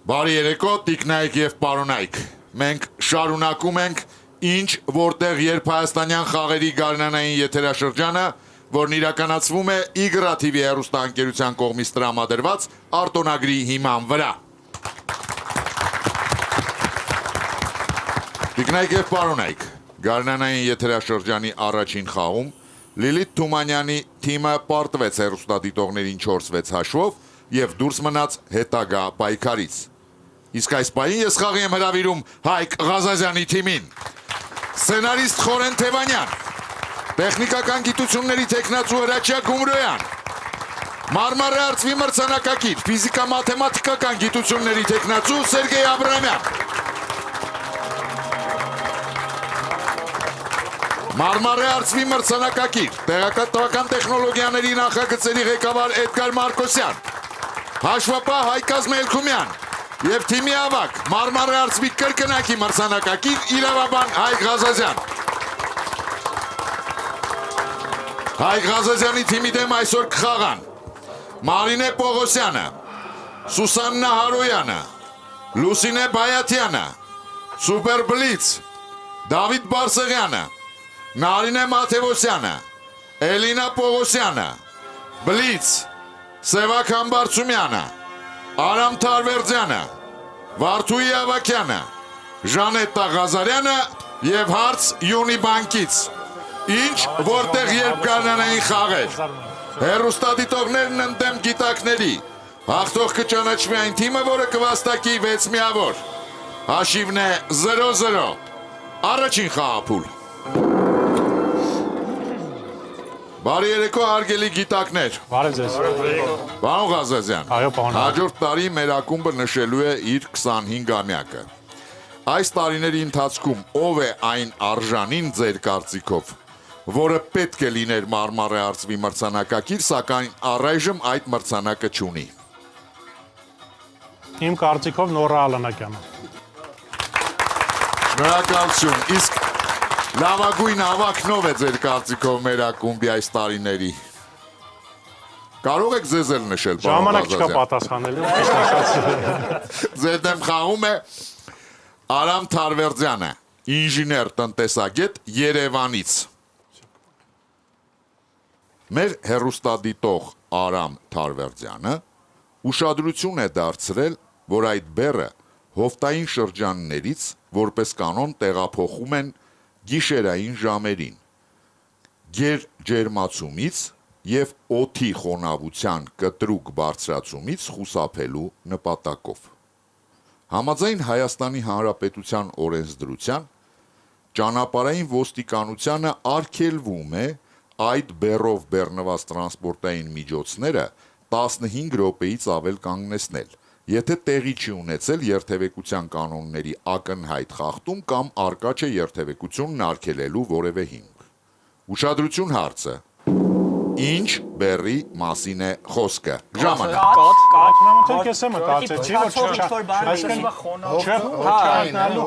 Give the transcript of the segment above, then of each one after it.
Բարի երեկո, տիկնայք եւ պարոնայք։ Մենք շարունակում ենք ինչ որտեղ երբ հայաստանյան խաղերի գարնանային եթերաշրջանը, որն իրականացվում է Իգրա TV հեռուստաընկերության կողմից տրամադրված արտոնագրի հիման վրա։ Տիկնայք եւ պարոնայք, գարնանային եթերաշրջանի առաջին խաղում Լիլիթ Թումանյանի թիմը պարտվեց հեռուստադիտողներին 4-6 հաշվով եւ դուրս մնաց հետագա պայքարից։ Իսկ այս պահին ես խաղի եմ հրավիրում Հայկ Ղազազյանի թիմին։ Սցենարիստ Խորեն Թևանյան, տեխնիկական գիտությունների թեկնածու Հրաչյա Գումրոյան, Մարմարե արծվի մրցանակակիր, ֆիզիկա-մաթեմատիկական գիտությունների թեկնածու Սերգեյ Աբրամյան, Մարմարե արծվի մրցանակակիր, տեղեկատվական տեխնոլոգիաների նախագծերի ղեկավար Էդգար Մարկոսյան, հաշվապահ Հայկազ Մելքումյան եւ թիմի ավագ Մարմարե արծվի կրկնակի մրցանակակիր իրավաբան Հայկ Ղազազյան։ Հայկ Ղազազյանի թիմի դեմ այսօր կխաղան Մարինե Պողոսյանը, Սուսաննա Հարոյանը, Լուսինե Բայաթյանը, Սուպեր Բլից, Դավիթ Բարսեղյանը, Նարինե Մաթևոսյանը, Էլինա Պողոսյանը, Բլից, Սևակ Համբարձումյանը, Արամ Թարվերձյանը, Վարդուհի Ավակյանը, Ժանետտա Ղազարյանը եւ հարց Յունի բանկից։ Ինչ որտեղ երբ գարնանային խաղեր։ Հեռուստադիտողներն ընդդեմ գիտակների։ Հաղթող կճանաչվի այն թիմը, որը կվաստակի 6 միավոր։ Հաշիվն է 0-0։ Առաջին խաղափուլ։ Բարի երեկո հարգելի գիտակներ։ Բարև ձեզ։ Պարոն Ղազազյան, Այո, պարոն։ հաջորդ տարի մեր ակումբը նշելու է իր 25-ամյակը։ Այս տարիների ընթացքում ով է այն արժանին ձեր կարծիքով, որը պետք է լիներ Մարմարե արծվի մրցանակակիր, սակայն առայժմ այդ մրցանակը չունի։ Իմ կարծիքով Նորա Ալանակյանը։ Շնորհակալություն։ Իսկ լավագույն ավագնով է ձեր կարծիքով մեր ակումբի այս տարիների։ Կարող եք ձեզ էլ նշել, պարոն Ժամանակ չկա Ղազազյան։ պատասխանելու, ճիշտ ասած։ Ձեր դեմ խաղում է Արամ Թարվերձյանը, ինժեներ տնտեսագետ Երևանից։ Մեր հեռուստադիտող Արամ Թարվերձյանը ուշադրություն է դարձրել, որ այդ բեռը հովտային շրջաններից որպես կանոն տեղափոխում են գիշերային ժամերին, ջերմացումից և օդի խոնավության կտրուկ բարձրացումից խուսափելու նպատակով։ Համաձայն Հայաստանի Հանրապետության օրենսդրության, ճանապարհային ոստիկանությանը արգելվում է այդ բեռով բեռնված տրանսպորտային միջոցները 15 րոպեից ավել կանգնեցնել, եթե տեղի չի ունեցել երթևեկության կանոնների ակնհայտ խախտում կամ առկա չէ երթևեկությունն արգելելու որևէ հիմք։ Ուշադրություն հարցը։ Ինչ բեռի մասին է խոսքը։ Ժամանակ։ Ակնամոթել կես եմ կարծել, չի որ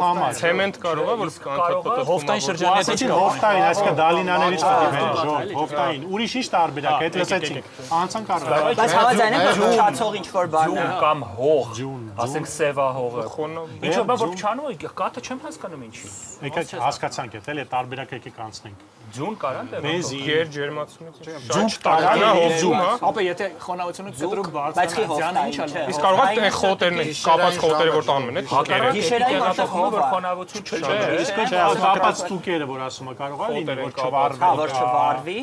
համար։ Ցեմենտ կարող է, որ հովտային շրջանի հետ Ասեցին հովտային, այսինքն դալինաներից պետք է հովտային։ Ուրիշ ինչ տարբերակ է, հետ լսեցինք։ Անցան կարող։ Բայց հավանաբար որ չացող ինչ-որ բան է։ կամ հող, ասենք սևահողը։ Ինչո՞ւ բա որ չանում է, կաթը չեմ հասկանում ինչի։ Եկեք հասկացանք, էլի տարբերակ եկեք անցնենք։ Ձուն կարան դեռ։ Մեզի Ջերմացումից։ ջուն տարանա հովջում, հա։ Ապա եթե խոնավությունը կտրուկ բարձրանա, ինչ է։ Իսկ կարող է այն խոտերն, կապած խոտերը որ տանում են, է թակերը։ Գիշերային աշխատում որ խոնավություն չջի։ Իսկ ինչ կապած տուկերը, որ ասում է, կարող է լինի, որ չվարվի։ Որ չվարվի։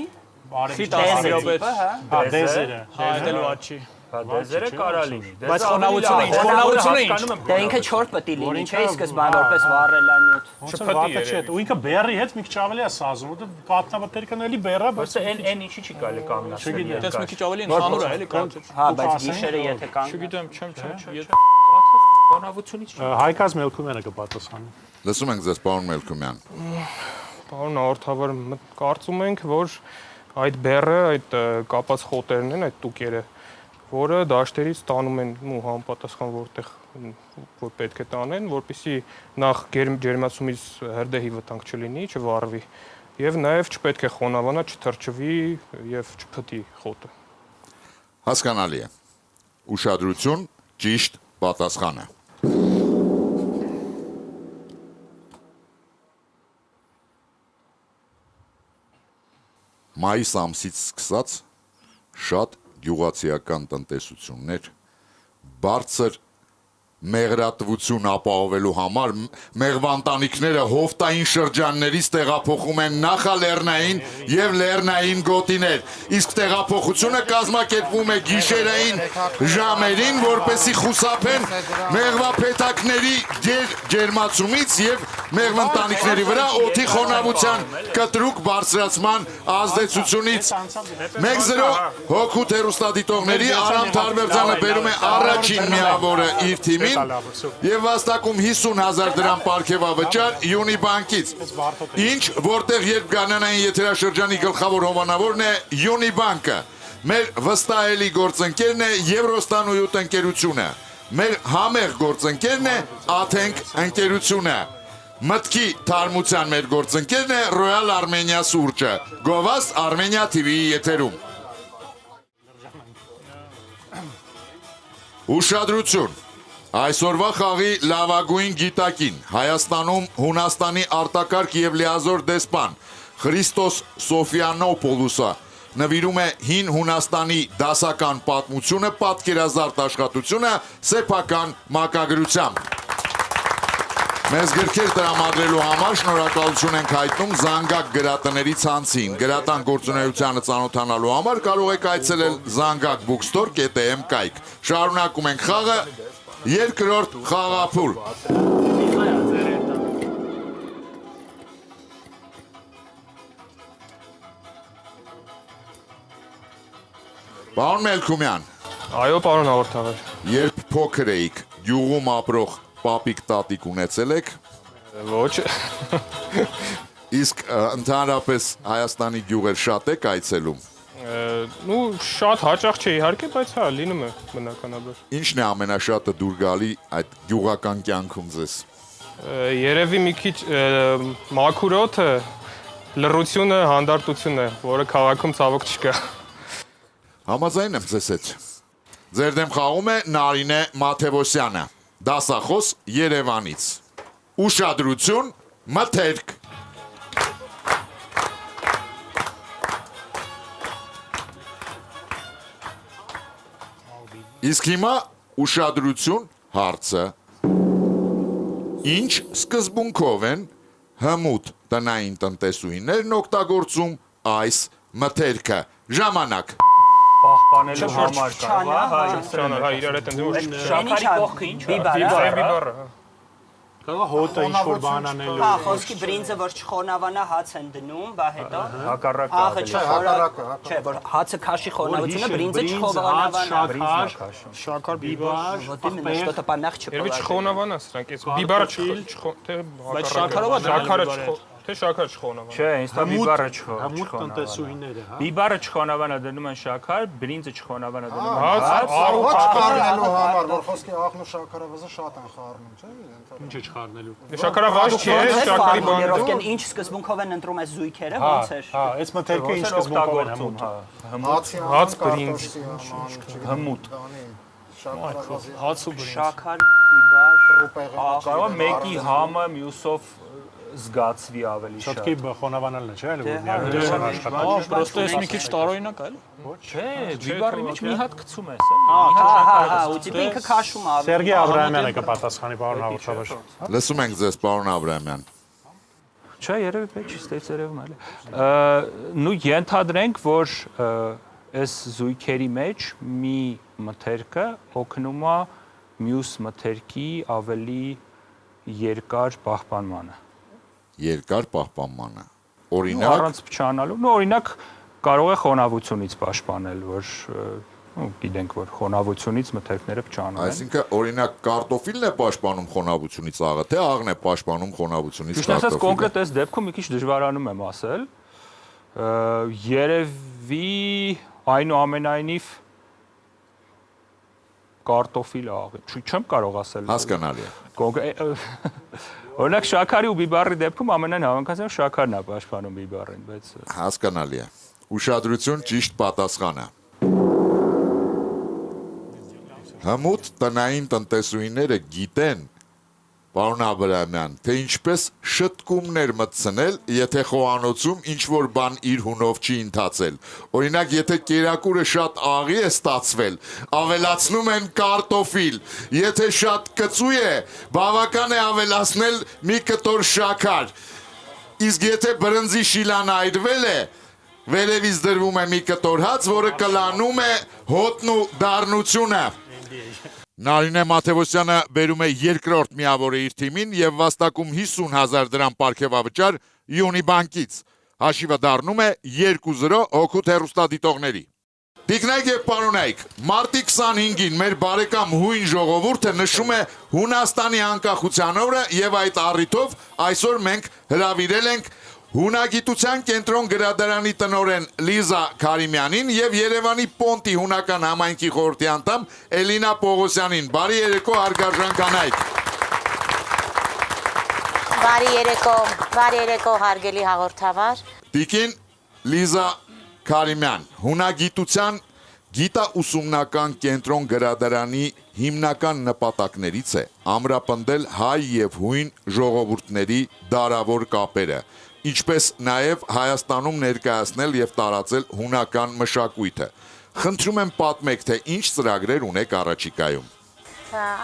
Դեզերը, հա, դեզերը։ Այդելու աչի։ Դեզերը կարա լինի։ Բայց խոնավությունը ինչ, խոնավությունը ինչ։ Դե ինքը 4 պետք է լինի, չէ՞ սկզբան որպես վառելա նյութ։ Ոնց է վատը չէ, ու ինքը բեռի հետ մի քիչ ավելի է սազում, որտեղ կատնավտերքն էլի բեռա, բայց Այն ինչի չի կարելի կանգնացնել։ Դες մի քիչ ավելի խանուր է, էլի կարծես։ Հա, բայց գիշերը եթե կան։ Չգիտեմ, չեմ։ Խոնավությունից Հայկազ Մելքումյանը կպատասխանի։ Լսում ենք ձեզ, պարոն Մելքումյան։ Պարոն Արտավար, կարծում ենք, որ այդ բեռը, այդ կապած խոտերն են, այդ տուկերը, որը դաշտերից տանում են ու համապատասխան որտեղ որ պետք է տանեն, որպեսզի նախ ջերմացումից հրդեհի վտանգ չլինի, չվառվի, եւ նաեւ չպետք է խոնավանա, չթրջվի եւ չփտի խոտը։ Հասկանալի է։ Ուշադրություն, ճիշտ պատասխանը։ մայիս ամսից սկսած շատ գյուղացիական տնտեսություններ բարձր մեղրատվություն ապահովելու համար մեղվանտանիքները հովտային շրջաններից տեղափոխում են նախալեռնային եւ լեռնային գոտիներ, իսկ տեղափոխությունը կազմակերպվում է գիշերային ժամերին, որպեսզի խուսափեն մեղվափեթակների ջերմացումից եւ մեղվանտանիքների վրա օդի խոնավության կտրուկ բարձրացման ազդեցությունից։ 1-0 հոգուտ հեռուստադիտողների Արամ Թարվերձյանը բերում է առաջին միավորը իր թիմին եւ վաստակում 50,000 դրամ պարգևավճար Յունիբանկից։ Ինչ, որտեղ երբ գարնանային եթերաշրջանի գլխավոր հովանավորն է Յունիբանկը, մեր վստահելի գործընկերն է Եվրոստանույութ ընկերությունը, մեր համեղ գործընկերն է Աթենք ընկերությունը, մտքի թարմության մեր գործընկերն է Royal Armenia սուրճը, Գովաստ Armenia TV-ի եթերում։ Ուշադրություն։ Այսօրվա խաղի լավագույն գիտակին Հայաստանում Հունաստանի արտակարգ եւ լիազոր դեսպան Խրիստոս Սոֆիանոպոլոսը նվիրում է հին Հունաստանի դասական պատմությունը, պատկերազարդ աշխատությունը սեփական մակագրությամբ։ Մեզ գրքեր տրամադրելու համար շնորհակալություն ենք հայտնում Զանգակ գրատների ցանցին։ Գրատան գործունեությանը ծանոթանալու համար կարող եք այցելել Զանգակ bookstore.am կայք։ Շարունակում ենք խաղը, երկրորդ խաղափուլ։ Պարոն Մելքումյան, Այո, պարոն հաղորդավար։ երբ փոքր էիք, գյուղում ապրող պապիկ տատիկ ունեցել եք, Ոչ։ իսկ ընդհանրապես Հայաստանի գյուղեր շատ եք այցելում։ Նու շատ հաճախ չէ իհարկե, բայց հա, լինում է բնականաբար։ Ինչն է ամենաշատը դուր գալի այդ գյուղական կյանքում ձեզ։ Երևի մի քիչ մաքուր օդը, լռությունը, հանդարտությունը, որը քաղաքում ցավոք չկա։ Համաձայն եմ ձեզ հետ։ Ձեր դեմ խաղում է Նարինե Մաթևոսյանը, դասախոս Երևանից։ Ուշադրություն, մթերք։ Իսկ հիմա ուշադրություն հարցը։ Ինչ սկզբունքով են հմուտ տնային տնտեսուհիներն օգտագործում այս մթերքը։ Ժամանակ։ Պահպանելու համար Հա, իրար հետ ընդդեմ Շաքարի կողքը ինչ է։ բիբարը։ Կարող է հոտը ինչ-որ բան անելու։ Հա, խոսքի բրինձը որ չխոնավանա հաց են դնում, բա հետո հակառակը աղը չխոնավանա, չէ, որ հացը քաշի խոնավությունը բրինձը չխոնավանա։ Շաքար, բիբար, Ոդի մենաշ что-то понах Երևի չփոխ։ չխոնավանա սրանք, այս բիբարը թե Բայց շաքարով է շաքարը թե շաքարը չխոնավանա։ Չէ, ինձ թվում բիբարը հմուտ չխոնավանա։ տնտեսուհիները, հա։ Բիբարը չխոնավանա դնում են շաքար, բրինձը չխոնավանա դնում են Հաց, հաց։ առու Չխառնելու համար, որ խոսքի աղն ու շաքարավազը շատ են խառնում, չէ՞։ Ինչ է չխառնելու։ շաքարավազ չի, շաքարի բանը։ Երովքեն ինչ սկզբունքով են ընտրում այս զույգերը, ոնց էր։ Հա, այս մթերքը ինչ սկզբունքով են հմուտ։ Հաց բրինձ։ հմուտ։ Շաքարավազի Հաց ու բրինձ։ Շաքար, բիբար, Կարող է մեկի համը մյուսով զգացվի ավելի Շատ շատ։ քիչ խոնավանալն է, չէ՞, էլի որ Դե, ներդրում աշխատանք։ Պրոստո ես մի քիչ տարօրինակ է, էլի։ Չէ, բիբարի մեջ մի հատ գցում ես, էլի։ հա, ու տիպը ինքը քաշում է ավելի։ Սերգեյ Աբրահամյանը կպատասխանի պարոն հաղորդավար։ Լսում ենք ձեզ, պարոն Աբրահամյան։ Չէ, երևի պետք չի ստեյց երևում էլի։ Նու ենթադրենք, որ այս զույգերի մեջ մի մթերքը օգնում է մյուս մթերքի ավելի երկար պահպանմանը։ Երկար պահպանմանը։ Ու Օրինակ, առանց փչանալու, նո օրինակ կարող է խոնավությունից պաշտպանել, որ գիտենք, որ խոնավությունից մթերքները փչանում են։ այսինքն օրինակ կարտոֆիլն է պաշտպանում խոնավությունից աղը, թե աղն է պաշտպանում խոնավությունից Ճիշտ ասած, կարտոֆիլը։ կոնկրետ այս դեպքում մի քիչ դժվարանում եմ ասել։ Երևի այնուամենայնիվ կարտոֆիլը աղի։ Չեմ կարող ասել։ Հասկանալի է։ Օրինակ շաքարի ու բիբարի դեպքում ամենայն հավանականությամբ շաքարն է պաշտպանում բիբարին, բայց Հասկանալի է։ Ուշադրություն, ճիշտ պատասխանը։ Հմուտ տնային տնտեսուհիները գիտեն, Պարոն Աբրահամյան, թե ինչպես շտկումներ մտցնել, եթե խոհանոցում ինչ-որ բան իր հունով չի ընթացել։ Օրինակ, եթե կերակուրը շատ աղի է ստացվել, ավելացնում են կարտոֆիլ։ Եթե շատ կծու է, բավական է ավելացնել մի կտոր շաքար։ Իսկ եթե բրնձի շիլան այրվել է, վերևից դրվում է մի կտոր հաց, որը կլանում է հոտն ու դառնությունը։ Նարինե Մաթևոսյանը բերում է երկրորդ միավորը իր թիմին եւ վաստակում 50,000 դրամ պարգևավճար Յունի բանկից։ Հաշիվը դառնում է 2-0 օգուտ հեռուստադիտողների։ Տիկնայք եւ պարոնայք, մարտի 25-ին մեր բարեկամ հույն ժողովուրդը նշում է Հունաստանի անկախության օրը եւ այդ առիթով այսօր մենք հրավիրել ենք Հունագիտության կենտրոն գրադարանի տնօրեն Լիզա Քարիմյանին եւ Երևանի Պոնտի հունական համայնքի խորհրդի անդամ Էլինա Պողոսյանին։ Բարի երեկո, հարգարժան կանայք։ Բարի երեկո, հարգելի հաղորդավար։ Տիկին Լիզա Քարիմյան, Հունագիտության գիտաուսումնական կենտրոն գրադարանի հիմնական նպատակներից է ամրապնդել հայ եւ հույն ժողովուրդների դարավոր կապերը, ինչպես նաև Հայաստանում ներկայացնել եւ տարածել հունական մշակույթը։ Խնդրում եմ պատմեք, թե ինչ ծրագրեր ունեք առաջիկայում։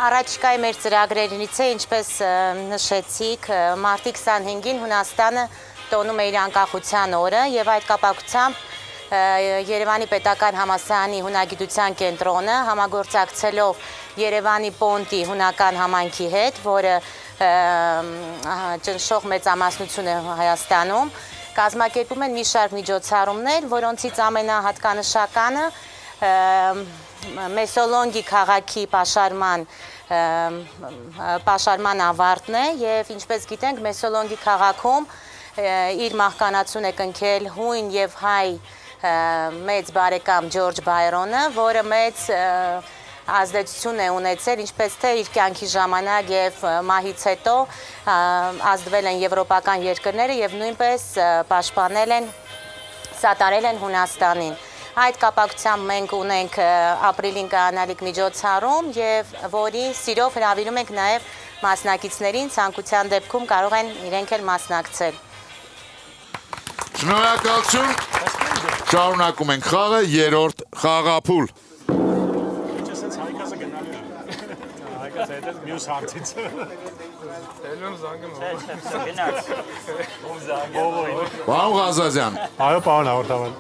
Առաջիկայի մեր ծրագրերից է, ինչպես նշեցիք, մարտի 25-ին Հունաստանը տոնում է իր անկախության օրը եւ այդ կապակցությամբ Երևանի պետական համալսարանի հունագիտության կենտրոնը համագործակցելով Երևանի Պոնտի հունական համայնքի հետ, որը ճնշող մեծամասնություն է Հայաստանում, կազմակերպում են մի շարք միջոցառումներ, որոնցից ամենահատկանշականը Մեսոլոնգի քաղաքի պաշարման ավարտն է եւ ինչպես գիտենք Մեսոլոնգի քաղաքում իր մահկանացուն է կնքել հույն եւ հայ մեծ բարեկամ Ջորջ Բայրոնը, որը մեծ ազդեցություն է ունեցել, ինչպես թե իր կյանքի ժամանակ եւ մահից հետո ազդվել են եվրոպական երկրները եւ նույնպես պաշտպանել են, սատարել են Հունաստանին։ Այդ կապակցությամբ մենք ունենք ապրիլին կայանալիք միջոցառում եւ որի սիրով հրավիրում ենք նաեւ մասնակիցներին, ցանկության դեպքում կարող են իրենք էլ մասնակցել։ Շնորհակալություն։ Շարունակում ենք խաղը, երրորդ խաղափուլ։ Չսենց հայկասը գնալու է։ Հայկասը հետ մյուս հարցից։ Պարոն Ղազազյան։ Այո, պարոն հաղորդավար։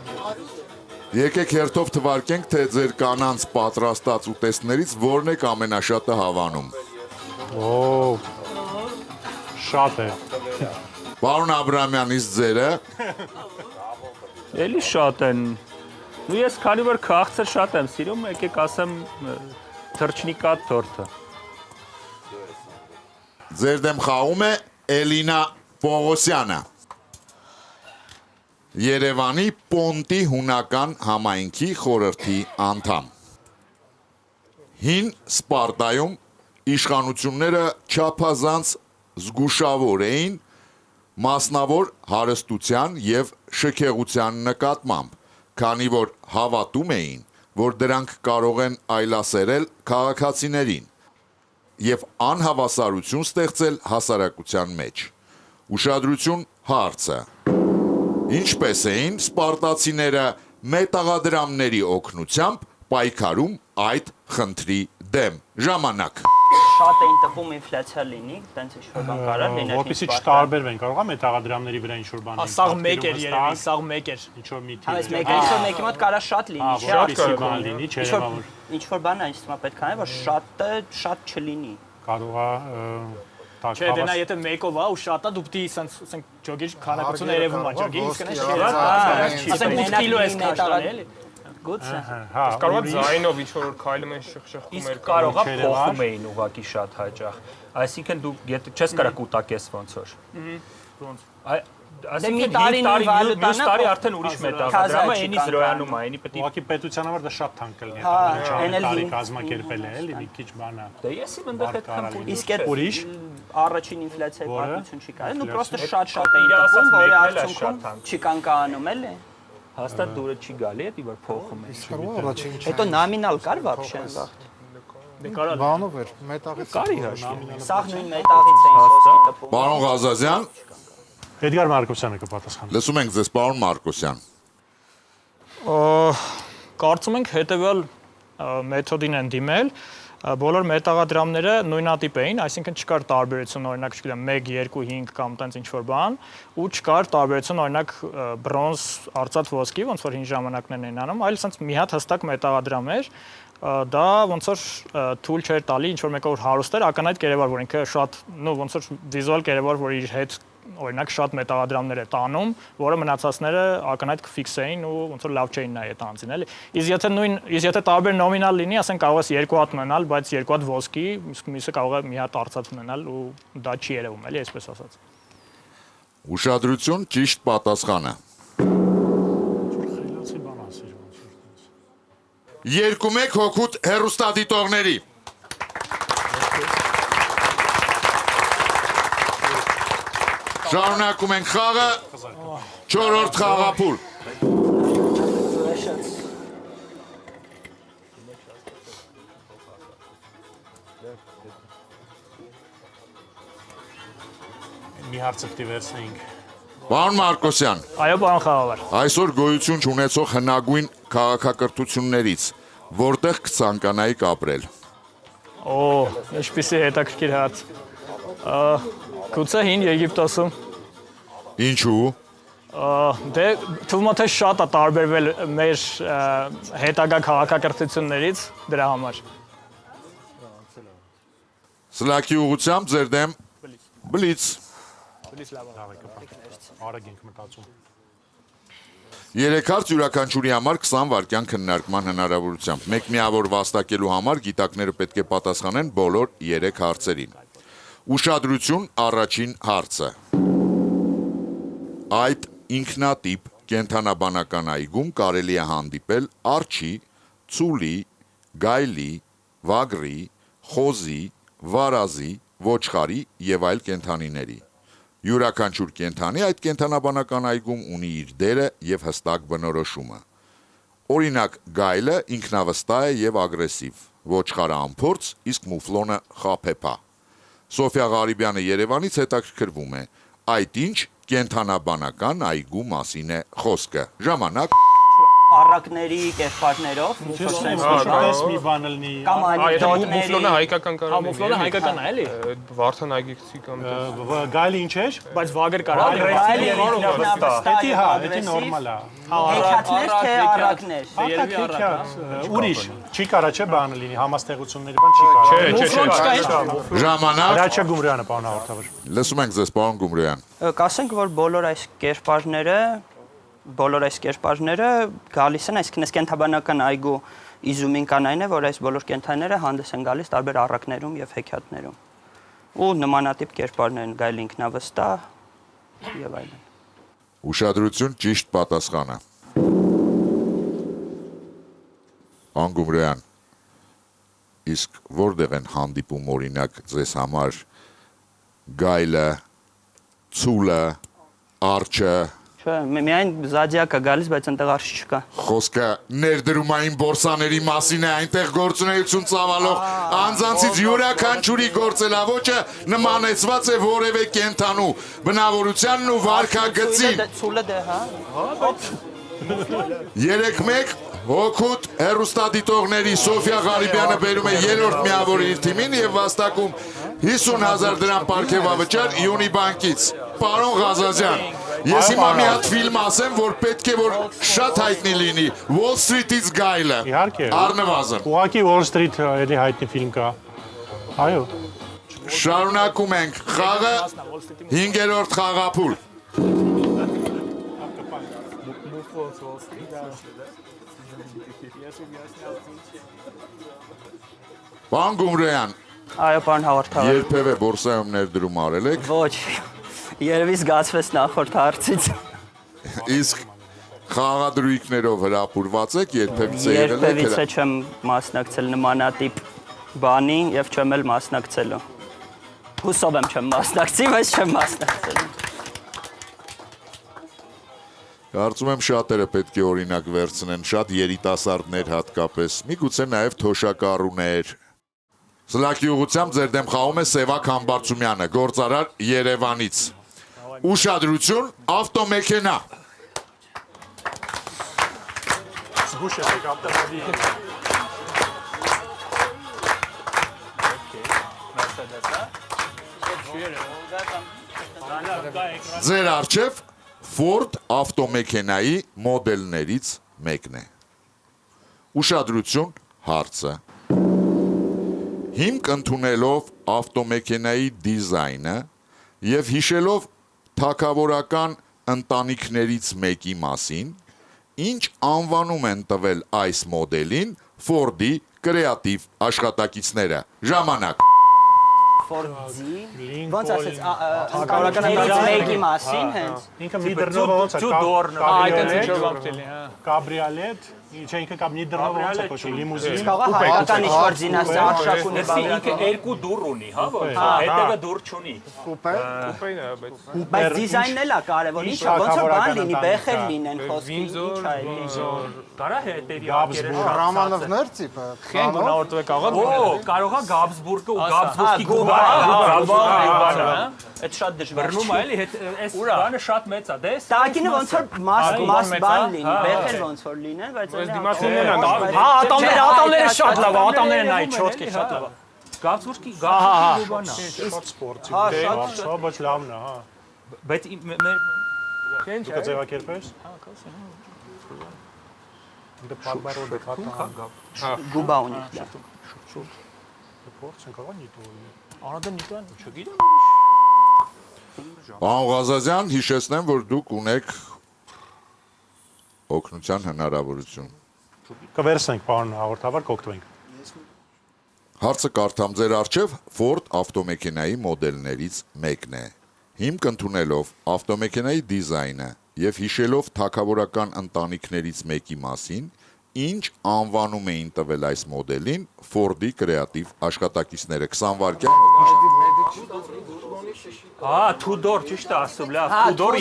Եկեք հերթով թվարկենք, թե ձեր կանանց պատրաստած ուտեստներից որն եք ամենաշատը հավանում։ Շատ է։ Պարոն Աբրահամյանից ձերը։ Էլի շատ են։ Ու ես քանի որ քաղցր շատ եմ սիրում, եկեք ասեմ թրջնիկատ տորտը։ Ձեր դեմ խաղում է Էլինա Պողոսյանը։ Երևանի Պոնտի հունական համայնքի խորհրդի անդամ։ Հին Սպարտայում իշխանությունները չափազանց զգուշավոր էին մասնավոր հարստության եւ շքեղության նկատմամբ, քանի որ հավատում էին, որ դրանք կարող են այլասերել քաղաքացիներին եւ անհավասարություն ստեղծել հասարակության մեջ։ Ուշադրություն հարցը. ինչպես էին սպարտացիները մետաղադրամների օգնությամբ պայքարում այդ խնդրի դեմ։ Ժամանակ։ Շատ էին տպում ինֆլյացիա լինի, տենց ինչ-որ բան կարող լինել։ Որպեսզի չտարբերվեն, կարող է մետաղադրամների վրա ինչ-որ բան լինի։ Սաղ մեկ էր երևի, սաղ մեկ էր։ Ինչ-որ մի Այս մեկի մոտ կարա շատ լինի, չէ՞։ Շատ կարող բան լինի, չերևա որ Ինչ-որ բան է, ինձ պետք է, որ շատ չլինի։ կարող է Չէ, դենա եթե մեկով է ու շատա դու պիտի ասենք ջոգի քանակություն երևում է, ջոգի իսկ նա ասենք 8 կիլո է կաշտան էլի։ Գուցե։ Կարող է ձայնով ինչ-որ քայլում են շխշխում Իսկ կարող է փոխում էին ուղակի շատ հաճախ։ Այսինքն դու չես կարող կուտակես ոնց որ։ Ոնց։ Այսինքն մյուս տարի արդեն ուրիշ մետաղադրամը այնի զրոյանում է, այնի պետք է ուղղակի պետության համար դա շատ թանկ կլինի, տարի կազմակերպել է, էլի մի քիչ բան է։ Դե ես իմ ընդդեմ հետքան Իսկ այդ ուրիշ առաջին ինֆլյացիայի պատմություն չի կարելի, նու պրոստը շատ էին տպում, որի արդյունքում չի կանգանում էլի։ հաստատ դուրը չի գալի, էդի որ փոխում է։ Առաջին Հետո նոմինալ կար вообще։ Բանով էր, մետաղից։ Կարի հաշվի։ Սաղ նույն մետաղից էին ոսկի տպում։ Պարոն Ղազազյան, Էդգար Մարկոսյանը կպատասխանի։ լսում ենք ձեզ, պարոն Մարկոսյան։ Կարծում ենք հետևյալ մեթոդին են դիմել, բոլոր մետաղադրամները նույնատիպ էին, այսինքն չկար տարբերություն, օրինակ, չգիտեմ, 1, 2, 5 կամ տենց ինչ-որ բան, ու չկար տարբերություն, օրինակ, բրոնզ, արծաթ ոսկի, ոնց որ հին ժամանակներն էին անում, այլ սենց մի հատ հստակ մետաղադրամ էր, դա ոնց որ թույլ չէր տալի ինչ որ մեկը որ հարուստ էր, ակնհայտ կերևար, որ ինքը շատ, ոնց որ վիզուալ կերևար, որ իր հետ օրինակ շատ մետաղադրամներ է տանում, որը մնացածները ակնհայտ կֆիքսեին ու ոնց որ լավ չէին նայ այդ անձին, էլի։ Իսկ եթե տարբեր նոմինալ լինի, ասենք կարող ես 2 հատ ունենալ, բայց 2 հատ ոսկի, իսկ մյուսը կարող է մի հատ արծաթ ունենալ ու դա չի երևում, էլի, այսպես ասած։ Ուշադրություն, ճիշտ պատասխանը։ 2-1 հոգուտ հեռուստադիտողների։ Շարունակում ենք խաղը, 4-րդ խաղափուլ։ Մի հարցը պիտի վերցնեինք։ Պարոն Մարկոսյան, Այո, պարոն խաղավար։ այսօր գոյություն չունեցող հնագույն քաղաքակրթություններից որտեղ կցանկանայիք ապրել։ Օ, ինչպիսի հետաքրքիր հարց։ Գուցե հին Եգիպտոսում։ Ինչու։ Դե թվում է թե շատ է տարբերվել մեր հետագա քաղաքակրթություններից դրա համար։ Սլաքի ուղղությամբ ձեր դեմ բլից։ Արագ ենք մտածում։ 3 հարց յուրաքանչյուրի համար 20 վայրկյան քննարկման հնարավորությամբ։ Մեկ միավոր վաստակելու համար գիտակները պետք է պատասխանեն բոլոր 3 հարցերին։ Ուշադրություն, առաջին հարցը։ Այդ ինքնատիպ կենդանաբանական այգում կարելի է հանդիպել արջի, ցուլի, գայլի, վագրի, խոզի, վարազի, ոչխարի եւ այլ կենդանիների։ Յուրաքանչյուր կենդանի այդ կենդանաբանական այգում ունի իր դերը եւ հստակ բնորոշումը։ Օրինակ, գայլը ինքնավստահ է եւ ագրեսիվ, ոչխարը անփորձ, իսկ մուֆլոնը խաբեբա։ Սոֆիա Ղարիբյանը Երևանից հետաքրքրվում է, այդ ինչ կենդանաբանական այգու մասին է խոսքը։ Ժամանակ Առակների կերպարներով, Պես մի բան լինի։ կամ Մուֆլոնը հայկական կարող է։ Մուֆլոնը հայկական է, էլի։ Վարդան այգիցի կամ Գայլի ինչ էր։ Բայց վագր կարա։ Էդի հա, էդի նորմալ է։ Հեքիաթներ թե առակներ։ Երևի առակ։ Ուրիշ, չի կարա չէ բանը լինի, համաստեղությունների բան չի կարա։ ժամանակ Հրաչյա Գումրյանը, պարոն հաղորդավար։ լսում ենք ձեզ, պարոն Գումրյան։ Կասենք, որ բոլոր այս կերպարները գալիս են, այսինքն այս կենդանաբանական այգու իզումին կան այն է, որ այս բոլոր կենդանիները հանդես են գալիս տարբեր առակներում եւ հեքիաթներում։ Ու նմանատիպ կերպարներ են գայլ ինքնավստահ եւ այլն։ Ուշադրություն, ճիշտ պատասխանը։ Պարոն Գումրյան, իսկ որտեղ են հանդիպում օրինակ ձեզ համար գայլը, ցուլը, արջը։ Չէ, միայն զադիակա գալիս, բայց այնտեղ արշի չկա։ Խոսքը ներդրումային բորսաների մասին է, այնտեղ գործունեություն ծավալող անձանցից յուրաքանչյուրի գործելավոճը նմանեցված է որևէ կենդանու բնավորությանն ու վարքագծին։ Ցուլը դե, հա։ 3-1 հոգուտ հեռուստադիտողների Սոֆիա Ղարիբյանը բերում է 3-րդ միավորը իր թիմին եւ վաստակում 50,000 դրամ պարգևավճար Յունիբանկից։ Պարոն Ղազազյան, ես հիմա մի հատ ֆիլմ ասեմ, որ պետք է որ շատ հայտնի լինի, Wall Street-ից գայլը։ Իհարկե։ Առնվազն։ Ուղղակի Wall Street էլի հայտնի ֆիլմ կա։ Այո։ Շարունակում ենք խաղը 5-րդ խաղափուլ։ Պարոն Գումրյան, Այո, պարոն հաղորդավար։ երբևէ բորսայում ներդրում արել եք։ Ոչ։ Երևի զգացվեց նախորդ հարցից։ Իսկ խաղադրույքներով հրապուրված եք, երբևիցե եղել եք։ Երբևիցե չեմ մասնակցել նմանատիպ բանի եւ չեմ էլ մասնակցելու։ Հուսով եմ չեմ մասնակցի, բայց չեմ մասնակցելու։ Կարծում եմ շատերը պետք է օրինակ վերցնեն, շատ երիտասարդներ հատկապես, միգուցե նաև թոշակառուներ, Սլակի ուղությամբ ձեր դեմ խաղում է Սևակ Համբարձումյանը, գործարար Երևանից։ Ուշադրություն, ավտոմեքենա։ Ձեր առջև Ford ավտոմեքենայի մոդելներից մեկն է։ Ուշադրություն, հարցը։ Հիմք ընդունելով ավտոմեքենայի դիզայնը եւ հիշելով թագավորական ընտանիքներից մեկի մասին, ինչ անվանում են տվել այս մոդելին Ford-ի կրեատիվ աշխատակիցները։ Ժամանակ։ Ֆորդի ոնց ասեց թագավորական մեկի մասին հենց ինքը Նիդերլանդը ոնց է կաբրիոլետ Չէ, ինքը կամ Նիդերլանդը ոնց է կոչվում լիմուզին Կարող է հայկական ինչ-որ զինասա արշակ ունի ինքը երկու դուռ ունի, հա, որ հետևը դուռ չունի։ Կուպեն է, բայց դիզայնն էլ է կարևոր ինչ ոնց որ բան լինի բեխեր լինեն խոսքի ինչ այլ Կարա հետևի ակերը Ռամանովներ տիպը։ Քեն գնահատվեք աղա։ Օ, կարողա Գաբսբուրգը ու Գաբսբուրգի գուբանը, այդ շատ դժվար բռնում է էլի, այս բանը շատ մեծ է, դես։ Տակինը ոնց որ մաս բան լինի բեխեր ոնց որ լինեն բայց Հա, ատամները շատ լավ, ատամները նայ, չոտքի շատ լավ։ Գաբսբուրգի գուբանը։ շատ սպորտի Հա, շատ շատ լավն է, հա։ Բայց մեր Դուք ձևակերպես։ Դե պարբարոդ է հա։ գուբա ունի Փորձ ենք աղա նիտոյի։ Անադը նիտան չգիտեմ։ Պարոն Ղազազյան, հիշեցնեմ, որ դուք ունեք օգնության հնարավորություն։ Կվերսենք, պարոն հաղորդավար, կօգտվենք։ Հարցը կարդամ ձեր առջև Ford ավտոմեքենայի մոդելներից մեկն է։ Հիմք ընդունելով ավտոմեքենայի դիզայնը եւ հիշելով թագավորական ընտանիքներից մեկի մասին, ինչ անվանում էին տվել այս մոդելին Ford-ի կրեատիվ աշխատակիցները 20 վայրկյան։ Հա, Թուդոր, ճիշտ է ասում, լավ, Թուդոր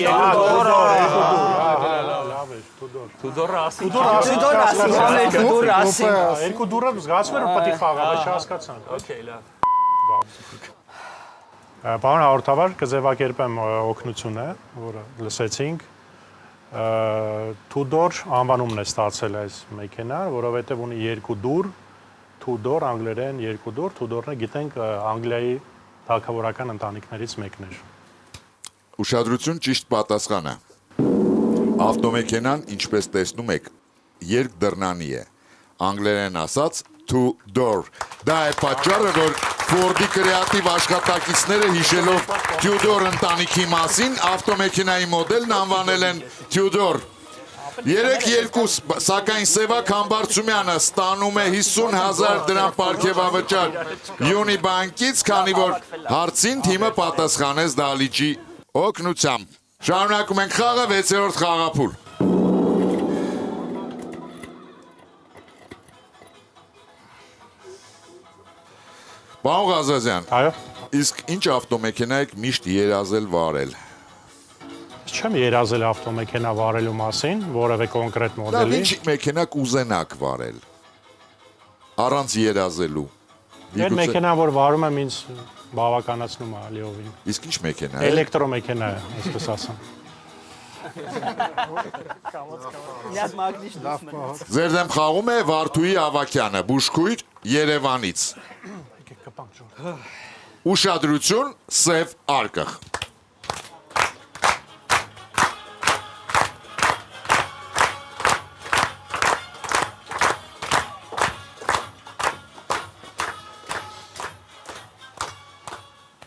Թուդորը ասի։ Թուդոր ասի Երկու դուրը զգացում էր պետք է խաղա, բայց չհասկացանք։ Okay, լավ։ Պարոն հաղորդավար, կձևակերպեմ օգնությունը, որը լսեցինք։ Թուդոր անվանումն է ստացել այս մեքենան, որովհետև ունի երկու դուռ, Թուդոր անգլերեն երկու դուռ, Թուդորն է գիտենք Անգլիայի թագավորական ընտանիքներից մեկն էր։ Ուշադրություն, ճիշտ պատասխանը։ Ավտոմեքենան, ինչպես տեսնում եք, երկդռնանի է։ Անգլերեն ասած two door։ Դա է պատճառը, որ Ford-ի կրեատիվ աշխատակիցները հիշելով Tudor ընտանիքի մասին ավտոմեքենայի մոդելն անվանել են Tudor։ 3-2, սակայն Սևակ Համբարձումյանը ստանում է 50,000 դրամ պարգևավճար Յունիբանկից, քանի որ հարցին թիմը պատասխանեց դահլիճի օգնությամբ։ Շարունակում ենք խաղը 6-րդ խաղափուլ։ Պարոն Ղազազյան, Այո։ իսկ ինչ ավտոմեքենա եք միշտ երազել վարել։ Չեմ երազել ավտոմեքենա վարելու մասին, որևէ կոնկրետ Լավ, մոդելի։ ինչ մեքենա կուզենաք վարել։ Առանց երազելու։ Այդ մեքենան, որ վարում եմ, ինձ բավականացնում է լիովին։ Իսկ ինչ մեքենա է։ Էլեկտրոմեքենա է, այսպես ասեմ։ Միած մագնիշ դուսմն Ձեր դեմ խաղում է Վարդուհի Ավակյանը, բուժքույր Երևանից։ Ուշադրություն, սև արկղ։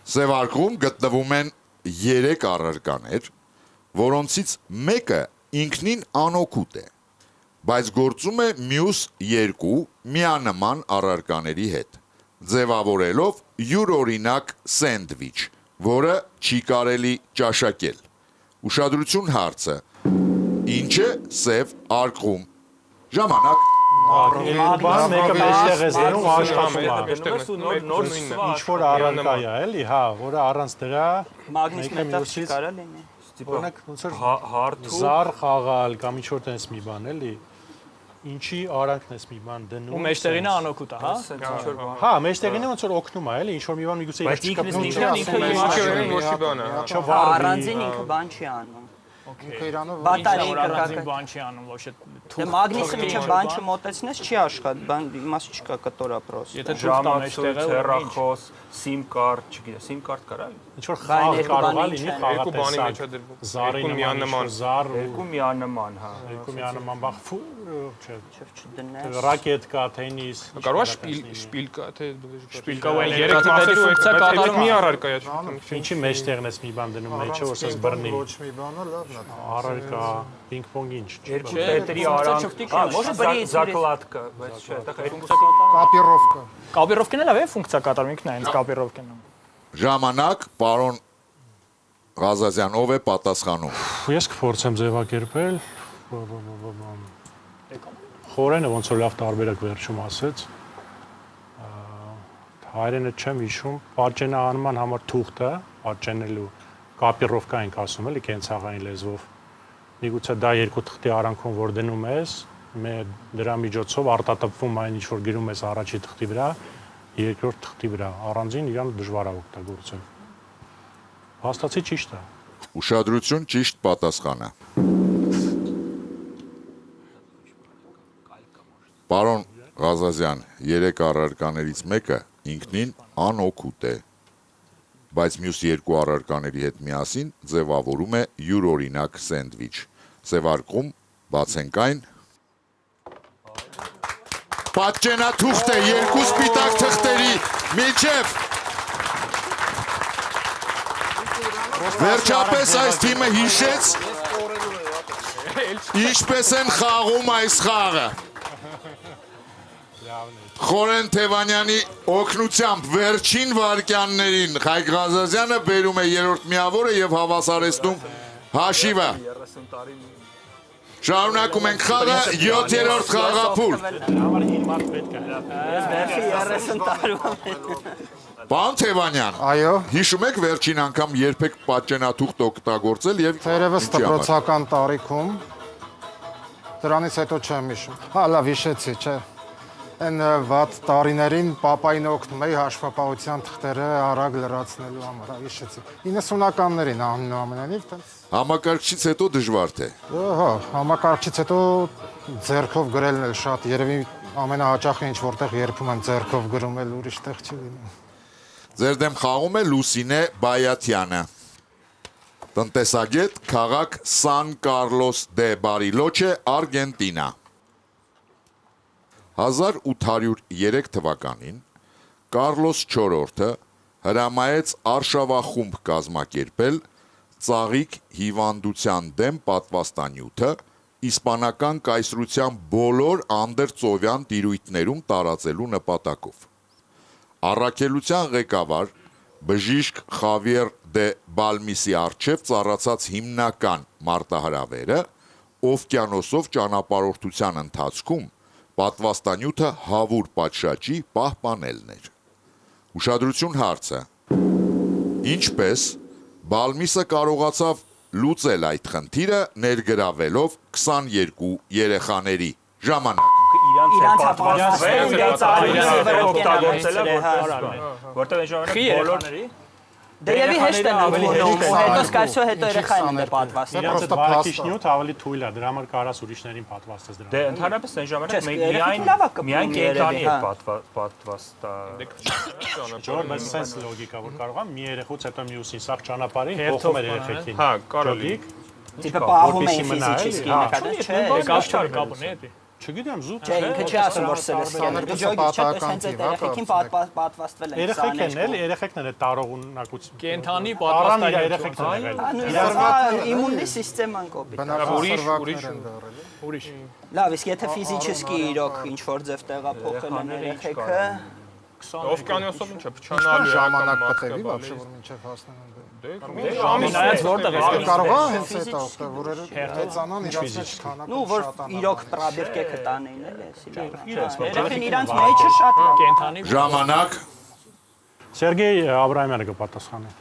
Սև արկղում գտնվում են 3 առարկաներ, որոնցից մեկը ինքնին անօգուտ է, բայց գործում է մյուս 2 միանման առարկաների հետ, ձևավորելով յուրօրինակ սենդվիչ, որը չի կարելի ճաշակել։ Ուշադրություն հարցը։ Ինչ է սև արկղում։ Ժամանակ։ Բան մեկը մեջտեղ է զերում աշխատում է։ Նոր Ինչ որ առարկա է, էլի, հա, որը առանց դրա մագնիշ մետաղ չկարա լինի օրինակ ոնց որ հարթու զար խաղալ կամ ինչ որ տես մի բան, էլի։ Ինչի արանքն ես մի բան դնում։ Ու մեջտեղինը անօգուտ է, հա։ Հա, մեջտեղինը ոնց որ օգնում է, էլի, ինչ որ մի բան միգուցե Բայց ինքնին Ոչի բան է։ Առանձին ինքը բան չի անում։ Ինքը իրանով Բատարի Առանձին կրակը։ բան չի անում, ոչ է Դե մագնիսը միջը բան չմոտեցնես չի աշխատի, բան իմաստ չկա կտորա պրոս։ Եթե ժամացույց, հեռախոս, SIM card, չգիտեմ, SIM card կարա։ ինչ որ խաղ կարող է լինի, Երկու բանի մեջ խաղատեսակ։ է դրվում։ Զարի Երկու միանման։ զար, Երկու միանման, հա։ երկու միանման բախ, չէ։ Չդնես։ Ռակետ կա, թենիս։ Կարող է շպիլկա թե շպիլկա ու այն երեք մասերի ֆունկցիա կատարում մի առարկա է։ Ինչի մեջտեղն ես մի բան դնում, մեջը որ ասես բռնի։ Ոչ մի բանը լավն է։ Առարկա, պինգ-պոնգ ինչ։ Երկու պետրի արանք, закладка, բայց չէ, դա ֆունկցիա Կապիրովկա։ Կապիրովկեն էլ է ֆունկցիա կատարում ինքն է հենց կապիրովկեն։ Ժամանակ, պարոն Ղազազյան, ով է պատասխանում։ Ես կփորձեմ ձևակերպել։ Խորենը ոնց որ լավ տարբերակ վերջում ասեց։ Հայերենը չեմ հիշում, պատճենահանման համար թուղթը, պատճենելու կապիրովկա ենք ասում, էլի կենցաղային լեզվով։ Միգուցե դա երկու թղթի արանքում որ դնում ես, դրա միջոցով արտատպվում այն ինչ որ գրում ես առաջի թղթի վրա, երկրորդ թղթի վրա, առանձին իրան դժվար է օգտագործել։ Հաստացի ճիշտ է։ Ուշադրություն, ճիշտ պատասխանը։ Պարոն Ղազազյան, 3 առարկաներից մեկը ինքնին անօգուտ է, բայց մյուս երկու առարկաների հետ միասին ձևավորում է յուրօրինակ սենդվիչ։ Ձևարկում, բացենք այն։ Պատճենաթուղթ է երկու սպիտակ թղթերի միջև։ Վերջապես այս թիմը հիշեց, ինչպես են խաղում այս խաղը։ Խորեն Թևանյանի օգնությամբ վերջին վարկյաններին Հայկ Ղազազյանը բերում է երրորդ միավորը եւ հավասարեցնում հաշիվը։ Շարունակում ենք խաղը 7-րդ խաղափուլ։ Համար 5 մարդ պետք է։ Վերջի 30 տարում։ Պարոն Թևանյան, Այո, հիշում եք վերջին անգամ երբեք պատճենաթուղթ օգտագործել եւ թերևս ինչի համար։ դպրոցական տարիքում դրանից հետո չեմ հիշում։ Հա, լավ հիշեցի, չէ։ Այն վատ տարիներին պապային օգնում էի հաշվապահության թղթերը արագ լրացնելու համար, հիշեցի։ 90-ականներին ամենայնիվ տենց։ Համակարգչից հետո դժվար թե։ Հա, համակարգչից հետո ձեռքով գրելն էլ շատ, երևի ամենահաճախը ինչ որտեղ երբում եմ ձեռքով գրում էլ ուրիշ տեղ չի լինում։ Ձեր դեմ խաղում է Լուսինե Բայաթյանը։ Տնտեսագետ, քաղաք Սան Կարլոս դե Բարիլոչե, Արգենտինա։ 1803 թվականին Կարլոս IV-ը հրամայեց արշավախումբ կազմակերպել ծաղիկ հիվանդության դեմ պատվաստանյութը իսպանական կայսրության բոլոր անդրծովյան տիրույթներում տարածելու նպատակով։ Առաքելության ղեկավար բժիշկ Խավիեր դե Բալմիսի առջև ծառացած հիմնական մարտահրավերը օվկիանոսով ճանապարհորդության ընթացքում պատվաստանյութը հավուր պատշաճի պահպանելն էր։ Ուշադրություն հարցը։ Ինչպես Բալմիսը կարողացավ լուծել այդ խնդիրը ներգրավելով 22 երեխաների ժամանակ։ իրանց պատվաստվել, իրաց արիները օգտագործել է որտեղ այն ժամանակ բոլոր Դերևի հեշտ է նավելում, հետո սկայսո հետո երեխային է պատվաստել։ Իրանց այդ բարակիչ նյութը ավելի թույլ է, դրա համար կարաս ուրիշներին պատվաստես դրա։ Դե ընդհանրապես այն ժամանակ միայն կենտրոնի է պատվաստա։ Ջոր, բայց sense լոգիկա որ կարող է մի երեխուց հետո մյուսին սաղ ճանապարհին փոխում էր երեխեքին։ Հա, կարելի։ Տիպը պահում էին ֆիզիկի նկատի, չէ։ Կապ չկա կապն է էդի։ Չգիտեմ, զուտ Չէ, ինքը չի ասում որ սելեսկեն։ Ջոգի չէ, հենց այդ երեխեքին պատվաստվել են։ երեխեքն են էլ, երեխեքն են տարողունակություն։ Կենթանի Առան իր պատվաստանյութ։ երեխեքն են եղել։ Իմուննի սիստեման կոպիտ։ Ուրիշ։ Լավ, իսկ եթե ֆիզիկի իրոք ինչ որ ձև տեղափոխել են երեխեքը, Օվկիանոսով ինչ է փչանալու ժամանակ կտևի, вообще որ մինչև հասնեն։ Ժամի նայած որտեղ է։ Կարող է հենց այդ օգտագործել հեծանան իրաց քանակը նու որ իրոք պրաբիրկեքը տանեին էլ էսի լավ։ Երեխին իրանց մեջը շատ լավ։ Կենթանի Ժամանակ։ Սերգեյ Աբրահամյանը կպատասխանի։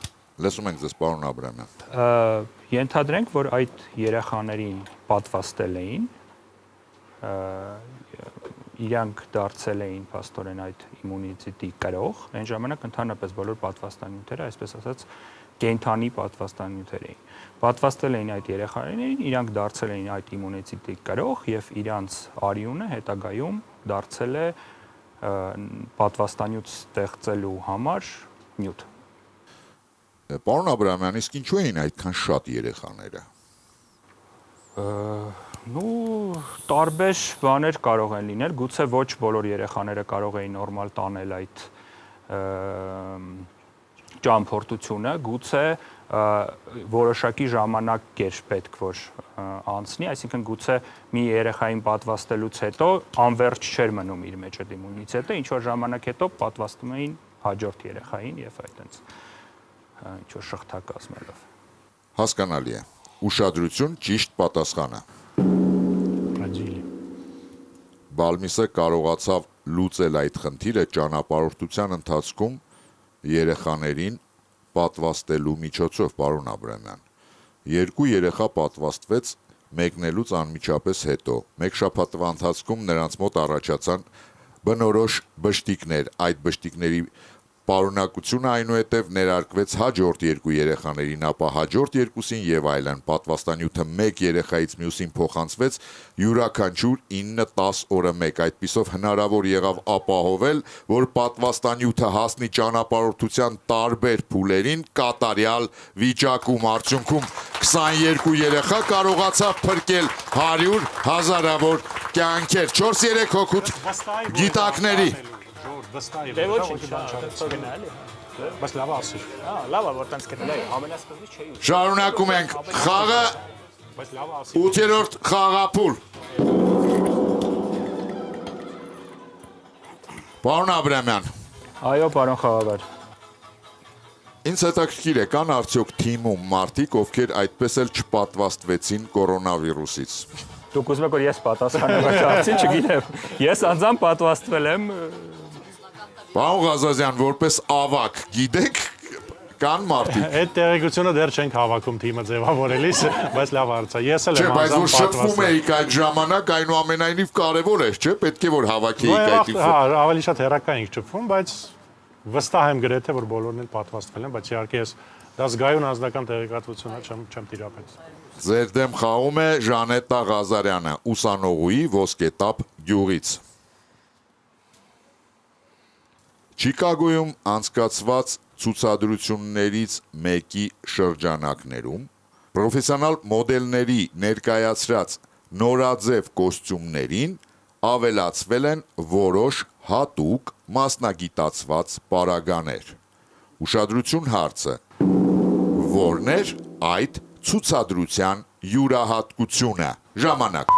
Լսում ենք ձեզ, պարոն Աբրահամյան։ Ենթադրենք, որ այդ երեխաներին պատվաստել էին իրանք դարձել էին փաստորեն այդ իմունիտետի կրող, այն ժամանակ ընդհանրապես բոլոր պատվաստանյութերը, այսպես ասած, կենթանի պատվաստանյութեր էին։ Պատվաստել էին այդ երեխաներին, իրանք դարձել էին այդ իմունիտետի կրող եւ իրանց արյունը հետագայում դարձել է պատվաստանյութ ստեղծելու համար նյութ։ Պարոն Աբրահամյան, իսկ ինչու էին այդքան շատ երեխաները։ Տարբեր բաներ կարող են լինել, գուցե ոչ բոլոր երեխաները կարող էին նորմալ տանել այդ ճամփորդությունը, գուցե որոշակի ժամանակ էր պետք որ անցնի, այսինքն գուցե մի երեխային պատվաստելուց հետո անվերջ չէր մնում իր մեջ այդ իմունիտետը, ինչ որ ժամանակ հետո պատվաստում էին հաջորդ երեխային եւ այդտենց ինչ որ շղթա կազմելով։ Հասկանալի է։ Ուշադրություն, ճիշտ պատասխանը։ Բալմիսը կարողացավ լուծել այդ խնդիրը ճանապարհորդության ընթացքում երեխաներին պատվաստելու միջոցով, պարոն Աբրահամյան։ 2 երեխա պատվաստվեց մեկնելուց անմիջապես հետո։ 1 շաբաթվա ընթացքում նրանց մոտ առաջացան բնորոշ բշտիկներ, այդ բշտիկների պարունակությունը այնուհետև ներարկվեց հաջորդ 2 երեխաներին, ապա հաջորդ 2-ին եւ այլն։ Պատվաստանյութը 1 երեխայից մյուսին փոխանցվեց յուրաքանչյուր 9-10 օրը մեկ։ Այդպիսով հնարավոր եղավ ապահովել, որ պատվաստանյութը հասնի ճանապարհորդության տարբեր փուլերին կատարյալ վիճակում։ Արդյունքում 22 երեխա կարողացավ փրկել 100 հազարավոր կյանքեր։ 4-3 հոգուց գիտակների Դե ոչինչ, գնալի։ Բայց լավ ասիր։ Լավ է, որ տենց գտնել է, ամենասկզբից չէի։ Շարունակում ենք խաղը։ Բայց լավ ասիր։ 8-րդ խաղափուլ։ Պարոն Աբրահամյան։ Այո, պարոն խաղաղար։ Ինձ հետաքրքիր է, կան արդյոք թիմում մարդիկ, ովքեր այդպես էլ չպատվաստվեցին կորոնավիրուսից։ Դուք ուզում եք որ ես պատասխանեմ այդ հարցին, չգիտեմ։ Ես անձամբ պատվաստվել եմ։ Պարոն Ղազազյան, որպես ավակ, գիտեք, կան մարդիկ։ Այդ տեղեկությունը դեռ չենք հավաքում թիմը ձևավորելիս, բայց լավ հարց է։ Ես էլ եմ բայց որ անձամբ շփվում էիք այդ ժամանակ, այնուամենայնիվ կարևոր է, չէ՞, պետք է որ հավաքեիք այդ ինֆո։ Հա, ավելի շատ հերական ենք շփվում, բայց վստահ եմ գրեթե որ բոլորն էլ պատվաստվել են, բայց իհարկե ես դա զգայուն անձնական տեղեկատվություն է, չեմ տիրապետել։ Ձեր դեմ խաղում է Ժանետա Ղազարյանը, ուսանողուհի Ոսկետապ գյուղից։ Չիկագոյում անցկացված ցուցադրություններից մեկի շրջանակներում պրոֆեսիոնալ մոդելների ներկայացրած նորաձև կոստյումներին ավելացվել են որոշ հատուկ մասնագիտացված պարագաներ։ Ուշադրություն հարցը. որն էր այդ ցուցադրության յուրահատկությունը։ Ժամանակ։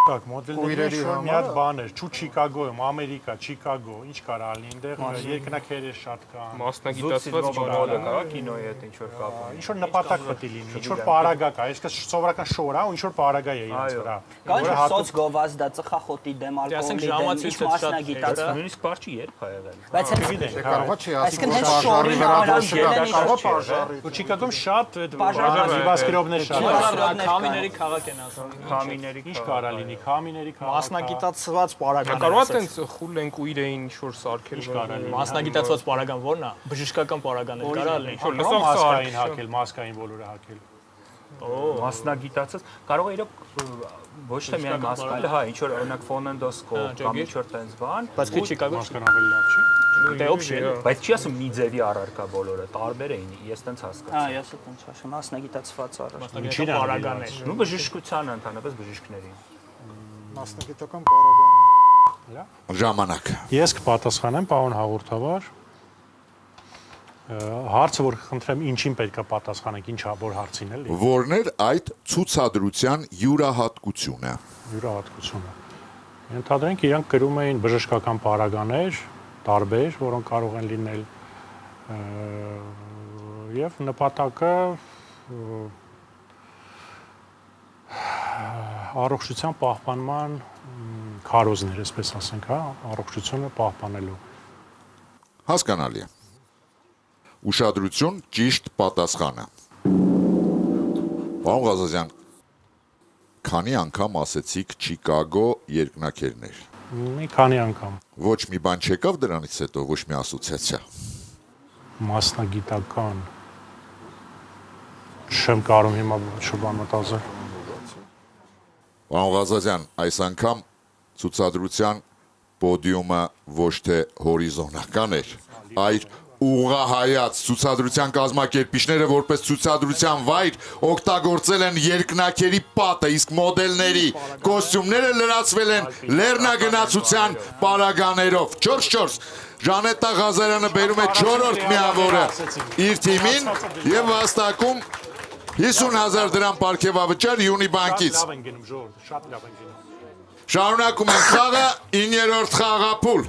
Так, մոդելների մի հատ բան էր, Չիկագոյում, Ամերիկա, Չիկագո, ինչ կարա լինի, այնտեղ երկնաքերեր շատ կան։ Մասնագիտացված մոդելը կա կինոյի հետ ինչ որ կապ ունի։ Ինչ որ նպատակ պետք է լինի, ինչ որ պարագա կա, այսինքն սովորական շոր է, ու ինչ որ պարագա է իրենց վրա։ Կան սոցգովազդ, դա ծխախոտի դեմ ալկոհոլի դեմ, ինչ մասնագիտացված։ Նույնիսկ բարձի երբ ա եղել։ Բայց հենց Կարողա չի ասում, այսինքն որ հենց շորի վրա վրա կարող պարժարի։ Ու Չիկագոյում շատ այդ Բաժանված Քամիների քաղաք են ասում։ Քամիների ինչ կարա լինի, քամիների քաղաք։ Մասնագիտացված պարագան։ Կարողա տենց խուլ ենք ու իրեն ինչ որ սարքել։ Մասնագիտացված պարագան ո՞րն է։ Բժշկական պարագան է կարա լինի։ Ինչ որ լսող Մասկային հակել, մասկային բոլորը հակել։ Մասնագիտացած կարող է իրոք ոչ թե միայն մասկալ, հա, ինչ որ օրինակ ֆոնենդոսկոպ կամ ինչ որ տենց բան, Բայց քիչ Չիկագոյում Մասկան ավելի լավ չի։ դե օբշի։ բայց չի ասում մի ձևի առարկա բոլորը, տարբեր էին, ես տենց հասկացա։ Հա, ես էլ տենց ասում, մասնագիտացված առար։ Ինչին է պարագան է։ Նու բժշկությանը ընդհանրապես բժիշկներին։ Մասնագիտական պարագան։ Ժամանակ։ Ես կպատասխանեմ, պարոն հաղորդավար։ Հարցը որ խնդրեմ ինչին պետք է պատասխանենք, ինչ որ հարցին էլի։ Որն էր այդ ցուցադրության յուրահատկությունը։ Յուրահատկությունը։ Ենթադրենք իրանք գրում էին բժշկական պարագաներ, տարբեր, որոնք կարող են լինել եւ նպատակը առողջության պահպանման քարոզներ, այսպես ասենք, հա, առողջությունը պահպանելու։ Հասկանալի է։ Ուշադրություն, ճիշտ պատասխանը։ Պարոն Ղազազյան, քանի անգամ ասեցիք Չիկագո երկնաքերներ։ Մի քանի անգամ Ոչ մի բան չեկավ դրանից հետո, ոչ մի ասոցիացիա։ մասնագիտական չեմ կարող հիմա շուտով մտածել։ Պարոն Ղազազյան, այս անգամ ցուցադրության պոդիումը ոչ թե հորիզոնական էր, այլ ուղղահայաց ցուցադրության կազմակերպիչները որպես ցուցադրության վայր օգտագործել են երկնաքերի պատը, իսկ մոդելների կոստյումները լրացվել են լեռնագնացության պարագաներով։ 4-4 Ժանետա Ղազարյանը բերում է 4-րդ միավորը իր թիմին եւ վաստակում 50,000 դրամ պարգևավճար Յունիբանկից։ Լավ են գնում ժողովուրդ, շատ լավ են գնում։ Շարունակում են խաղը 9-րդ խաղափուլ։